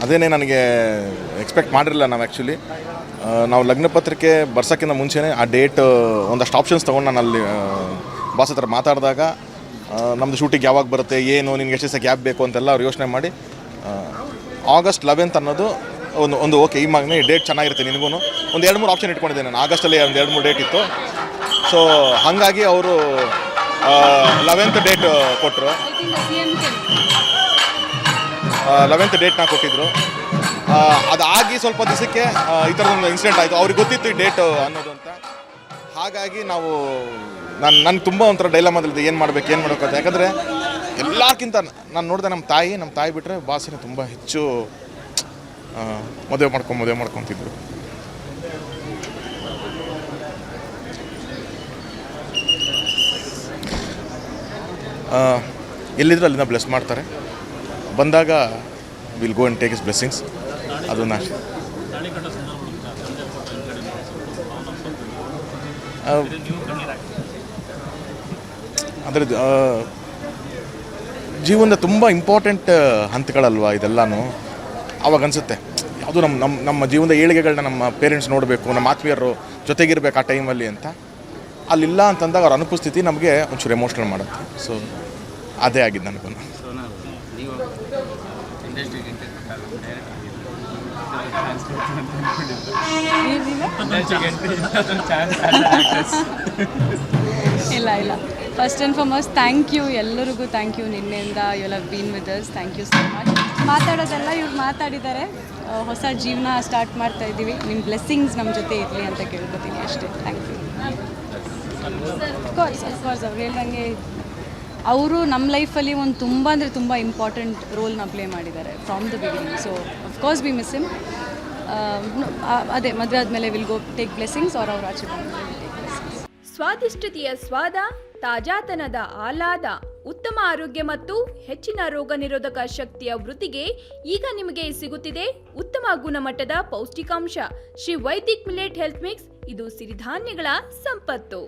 ಅದೇನೇ ನನಗೆ ಎಕ್ಸ್ಪೆಕ್ಟ್ ಮಾಡಿರಲಿಲ್ಲ ನಾವು ಆ್ಯಕ್ಚುಲಿ. ನಾವು ಲಗ್ನ ಪತ್ರಿಕೆ ಬರ್ಸೋಕ್ಕಿಂತ ಮುಂಚೆನೇ ಆ ಡೇಟ್ ಒಂದಷ್ಟು ಆಪ್ಷನ್ಸ್ ತೊಗೊಂಡು ನಾನು ಅಲ್ಲಿ ಬಾಸ್ ಹತ್ರ ಮಾತಾಡಿದಾಗ ನಮ್ಮದು ಶೂಟಿಂಗ್ ಯಾವಾಗ ಬರುತ್ತೆ, ಏನು ನಿನ್ಗೆ ಎಷ್ಟು ದಿವಸ ಗ್ಯಾಪ್ ಬೇಕು ಅಂತೆಲ್ಲ ಅವ್ರು ಯೋಚನೆ ಮಾಡಿ August 11th ಅನ್ನೋದು ಒಂದು ಓಕೆ, ಈ ಮಗನೇ ಡೇಟ್ ಚೆನ್ನಾಗಿರುತ್ತೆ ನಿನಗೂ. ಒಂದು 2-3 ಆಪ್ಷನ್ ಇಟ್ಕೊಂಡಿದ್ದೆ ನಾನು. ಆಗಸ್ಟಲ್ಲಿ ಒಂದು 2-3 ಡೇಟ್ ಇತ್ತು. ಸೊ ಹಾಗಾಗಿ ಅವರು 11th ಡೇಟ್ ಕೊಟ್ಟರು. 11th ಡೇಟ್ನ ಕೊಟ್ಟಿದ್ದರು. ಅದಾಗಿ ಸ್ವಲ್ಪ ದಿವಸಕ್ಕೆ ಈ ಥರದೊಂದು ಇನ್ಸಿಡೆಂಟ್ ಆಯಿತು. ಅವ್ರಿಗೆ ಗೊತ್ತಿತ್ತು ಈ ಡೇಟ್ ಅನ್ನೋದು ಅಂತ. ಹಾಗಾಗಿ ನಾವು ನನಗೆ ತುಂಬ ಒಂಥರ ಡೈಲಮಾದಲ್ಲಿದೆ, ಏನು ಮಾಡಬೇಕು ಅಂತ. ಯಾಕಂದರೆ ಎಲ್ಲಕ್ಕಿಂತ ನಾನು ನೋಡಿದೆ ನಮ್ಮ ತಾಯಿ ಬಿಟ್ಟರೆ ಬಾಸಿನ ತುಂಬ ಹೆಚ್ಚು ಮದುವೆ ಮಾಡ್ಕೊತಿದ್ರು. ಎಲ್ಲಿದ್ರು ಅಲ್ಲಿಂದ ಬ್ಲೆಸ್ ಮಾಡ್ತಾರೆ. ಬಂದಾಗ will go and take is blessings. ಅದನ್ನು ಅದರ ಜೀವನದ ತುಂಬ ಇಂಪಾರ್ಟೆಂಟ್ ಹಂತಗಳಲ್ವ ಇದೆಲ್ಲನೂ. ಅವಾಗ ಅನಿಸುತ್ತೆ ಯಾವುದು ನಮ್ಮ ಜೀವನದ ಏಳಿಗೆಗಳನ್ನ ನಮ್ಮ ಪೇರೆಂಟ್ಸ್ ನೋಡಬೇಕು, ನಮ್ಮ ಆತ್ಮೀಯರು ಜೊತೆಗಿರ್ಬೇಕು ಆ ಟೈಮಲ್ಲಿ ಅಂತ. ಅಲ್ಲಿಲ್ಲ ಅಂತಂದಾಗ ಅವ್ರ ಅನುಪಸ್ಥಿತಿ ನಮಗೆ ಒಂಚೂರು ಎಮೋಷ್ನಲ್ ಮಾಡುತ್ತೆ. ಸೊ ಅದೇ ಆಗಿದ್ದು ನನಗೂ. ಇಲ್ಲ first and foremost thank you, ಎಲ್ಲರಿಗೂ ಥ್ಯಾಂಕ್ ಯು. ನಿನ್ನೆಯಿಂದ you have been with us. Thank you so much. ಮಾತಾಡೋದೆಲ್ಲ ಇವ್ರು ಮಾತಾಡಿದ್ದಾರೆ. ಹೊಸ ಜೀವನ ಸ್ಟಾರ್ಟ್ ಮಾಡ್ತಾ ಇದ್ದೀವಿ. ನಿಮ್ಮ ಬ್ಲೆಸ್ಸಿಂಗ್ಸ್ ನಮ್ಮ ಜೊತೆ ಇರಲಿ ಅಂತ ಕೇಳ್ಕೊತೀನಿ ಅಷ್ಟೇ. Thank you. ಅಫ್ಕೋರ್ಸ್ ಅವ್ರು ಹೇಳ್ದಂಗೆ ಅವರು ನಮ್ಮ ಲೈಫಲ್ಲಿ ಒಂದು ತುಂಬ ಇಂಪಾರ್ಟೆಂಟ್ ರೋಲ್ನ ಪ್ಲೇ ಮಾಡಿದ್ದಾರೆ from the beginning. So of course V miss him. ಅದೇ ಮದುವೆ ಆದಮೇಲೆ ವಿಲ್ ಗೋ ಟೇಕ್ ಬ್ಲೆಸ್ಸಿಂಗ್ಸ್ ಅವ್ರು ಆಚೆ ಬಂದು. ಸ್ವಾದಿಷ್ಟತೆಯ ಸ್ವಾದ, ತಾಜಾತನದ ಆಹ್ಲಾದ, ಉತ್ತಮ ಆರೋಗ್ಯ ಮತ್ತು ಹೆಚ್ಚಿನ ರೋಗ ನಿರೋಧಕ ಶಕ್ತಿಯ ವೃದ್ಧಿಗೆ ಈಗ ನಿಮಗೆ ಸಿಗುತ್ತಿದೆ ಉತ್ತಮ ಗುಣಮಟ್ಟದ ಪೌಷ್ಟಿಕಾಂಶ. Shri Vaidik millet health mix. ಇದು ಸಿರಿಧಾನ್ಯಗಳ ಸಂಪತ್ತು.